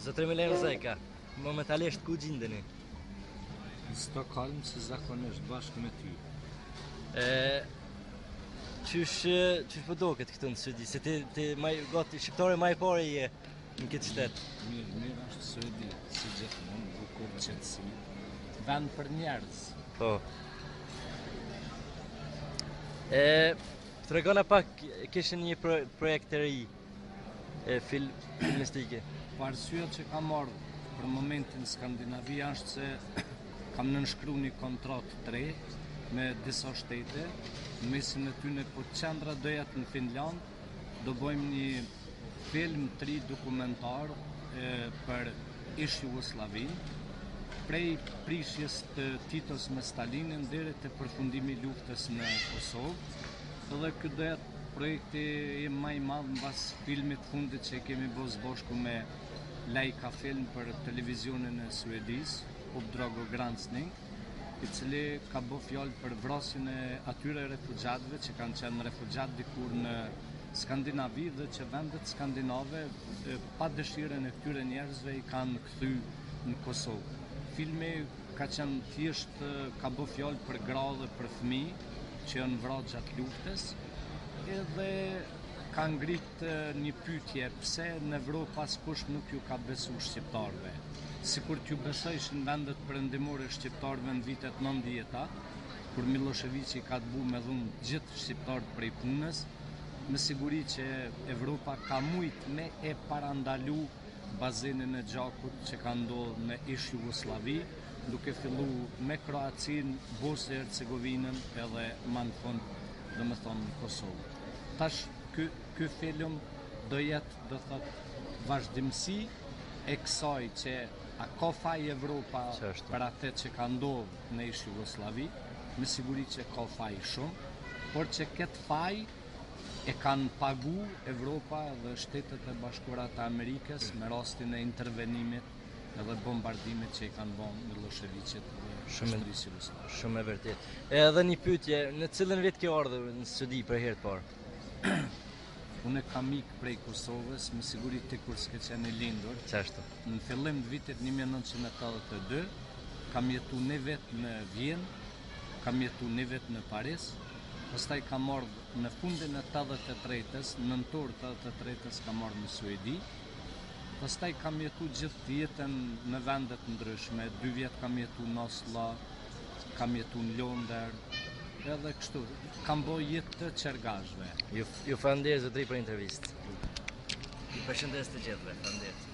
Zotëri Milena Zeka, momentalisht ku gjindeni? Në Stockholm, si zakonisht bashkë me ty. Qysh po doket këtu në Suedi? Se ti gati shqiptare më e parë je në këtë shtet. Mirë është Suedi, si gjithmonë, bukur, qetësi. Vend për njerëz. Po. Tregona pak, kishin një projekt të ri filmistike. Po arsyeja që kam marrë për momentin Skandinavi është se kam nënshkruar një kontratë të re me disa shtete, në mesin e tyre po qendra do jetë në Finland, do bëjmë një film 3 dokumentar për ish Jugosllavin, prej prishjes të Titos me Stalinin deri te përfundimi i luftës në Kosovë. Edhe ky do jetë projekti im më i madh mbas filmit fundit që kemi bërë bashku me Leica Film për televizionin e Suedis, Uppdrag Granskning, i cili ka bërë fjalë për vrasjen e atyre refugjatëve që kanë qenë refugjatë dikur në Skandinavi dhe që vendet skandinave pa dëshirën e këtyre njerëzve i kanë kthy në Kosovë. Filmi ka qenë thjesht ka bërë fjalë për gra dhe për fëmijë që janë vrarë gjatë luftës, edhe ka ngrit një pyetje pse në Evropë askush nuk ju ka besuar shqiptarëve. Sikur t'ju besojshin vendet perëndimore shqiptarëve në vitet 90-ta, kur Miloševiqi ka të bu me dhunë gjithë shqiptarët prej punës, me siguri që Evropa ka mujt me e parandalu bazenin e gjakut që ka ndodhur në ish Jugosllavi, duke fillu me Kroacin, Bosnjë e Hercegovinën edhe më në fund domethënë Kosovë. Tash ky film do jetë, do thot, vazhdimsi e kësaj që a ka faj Evropa për atë që ka ndodhur në ish Jugosllavi, me siguri që ka faj shumë, por që këtë faj e kanë pagu Evropa dhe Shtetet e Bashkuara të Amerikës me rastin e intervenimit edhe bombardimit që i kanë bën Miloševiqit dhe Shtetisë Jugoslave. Shumë e vërtet. Edhe një pyetje, në cilën vit ke ardhur në Suedi për herë të parë? Unë kam ikë prej Kosovës, me siguri ti kur s'ke qenë i lindur. Qashtu. Në fillim të vitit 1982, kam jetu një vet në Vjenë, kam jetu një vet në Paris, pastaj kam ardhur në fundin e 83-s, nëntor të 83-s kam ardhur në Suedi. Pastaj kam jetu gjithë jetën në vende të ndryshme, 2 vjet kam jetu në Oslo, kam jetu në Londër, edhe kështu, kam bërë jetë të qergazhve. Ju falenderoj zotëri për intervistë. Ju përshëndes të gjithëve, falenderoj.